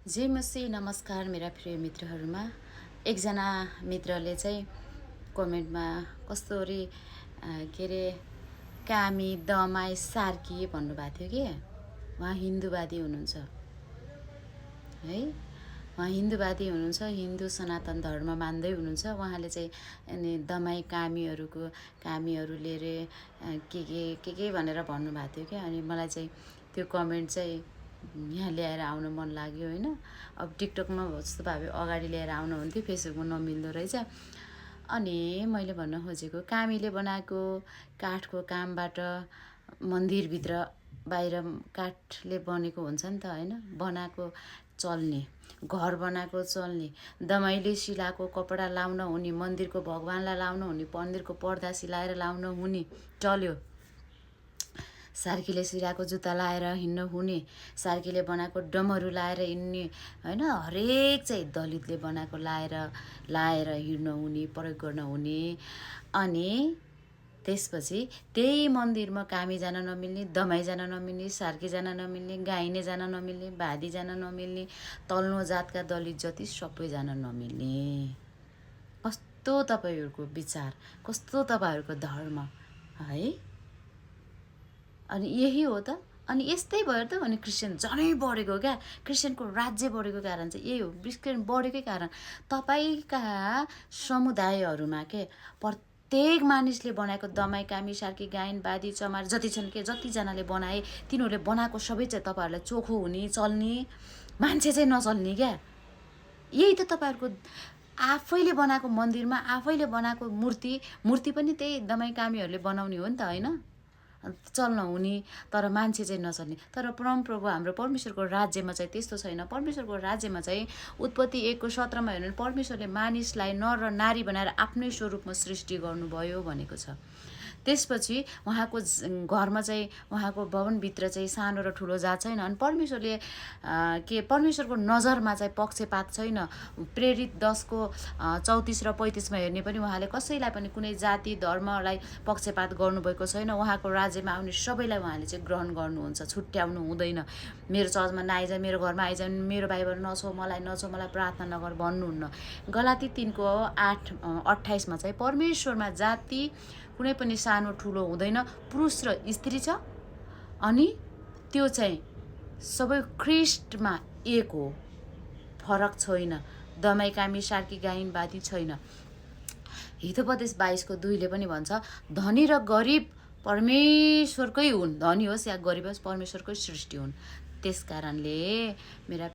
जय मसी नमस्कार मेरा प्रिय मित्रहरूमा। एकजना मित्रले चाहिँ कमेन्टमा कस्तोरी के अरे कामी दमाई सार्की भन्नुभएको थियो कि उहाँ हिन्दूवादी हुनुहुन्छ है। उहाँ हिन्दूवादी हुनुहुन्छ, हिन्दू सनातन धर्म मान्दै हुनुहुन्छ। उहाँले चाहिँ अनि दमाई कामीहरूले रे के भनेर भन्नुभएको थियो कि। अनि मलाई चाहिँ त्यो कमेन्ट चाहिँ यहाँ ल्याएर आउन मन लाग्यो होइन। अब टिकटकमा जस्तो भए अगाडि ल्याएर आउनु हुन्थ्यो, फेसबुकमा नमिल्दो रहेछ। अनि मैले भन्न खोजेको कामीले बनाएको काठको कामबाट मन्दिरभित्र बाहिर काठले बनेको हुन्छ नि त होइन, बनाएको चल्ने, घर बनाएको चल्ने, दमाईले सिलाएको कपडा लाउन हुने, मन्दिरको भगवान्लाई लाउन हुने, मन्दिरको पर्दा सिलाएर लाउन हुने चल्यो। सार्कीले सिलाएको जुत्ता लाएर हिँड्न हुने, सार्कीले बनाएको डमरू लाएर हिँड्ने होइन, हरेक चाहिँ दलितले बनाएको लाएर हिँड्न हुने, प्रयोग गर्न हुने। अनि त्यसपछि त्यही मन्दिरमा कामी जान नमिल्ने, दमाई जान नमिल्ने, सार्की जान नमिल्ने, गाइने जान नमिल्ने, भादी जान नमिल्ने, तल्लो जातका दलित जति सबै जान नमिल्ने। कस्तो तपाईँहरूको विचार, कस्तो तपाईँहरूको धर्म है। अनि यही हो त। अनि यस्तै भयो त। अनि क्रिस्चियन झनै बढेको क्या, क्रिस्चियनको राज्य बढेको कारण चाहिँ यही हो। क्रिस्चियन बढेकै कारण तपाईँका समुदायहरूमा के प्रत्येक मानिसले बनाएको दमाई कामी सार्की गायन बादी चमार जति छन् के, जतिजनाले बनाए तिनीहरूले बनाएको सबै चाहिँ तपाईँहरूलाई चोखो हुने चल्ने, मान्छे चाहिँ नचल्ने क्या। यही त तपाईँहरूको आफैले बनाएको मन्दिरमा आफैले बनाएको मूर्ति पनि त्यही दमाई कामीहरूले बनाउने हो नि त होइन, चल्न हुने, तर मान्छे चाहिँ नचल्ने। तर परमप्रभु हाम्रो परमेश्वरको राज्यमा चाहिँ त्यस्तो छैन। परमेश्वरको राज्यमा चाहिँ उत्पत्ति 1:17 हेर्नु, परमेश्वरले मानिसलाई नर र नारी बनाएर आफ्नै स्वरूपमा सृष्टि गर्नुभयो भनेको छ। त्यसपछि उहाँको घरमा चाहिँ उहाँको भवनभित्र चाहिँ सानो र ठुलो जात छैन। अनि परमेश्वरले परमेश्वरको नजरमा चाहिँ पक्षपात छैन। प्रेरित 10:34 र 35मा हेर्ने पनि उहाँले कसैलाई पनि कुनै जाति धर्मलाई पक्षपात गर्नुभएको छैन। उहाँको राज्यमा आउने सबैलाई उहाँले चाहिँ ग्रहण गर्नुहुन्छ, छुट्याउनु हुँदैन। मेरो चर्चमा नआइज, मेरो घरमा आइज, मेरो बाइबल नछो, मलाई प्रार्थना नगर भन्नुहुन्न। गलाती 3:28मा चाहिँ परमेश्वरमा जाति कुनै पनि सानो ठुलो हुँदैन, पुरुष र स्त्री छ, अनि त्यो चाहिँ सबै ख्रिस्टमा एक हो, फरक छैन। दमाई कामी सार्की गायन बादी छैन। हितोपदेश 22:2ले पनि भन्छ धनी र गरिब परमेश्वरकै हुन्, धनी होस् या गरिब होस् परमेश्वरकै सृष्टि हुन्। त्यस कारणले मेरा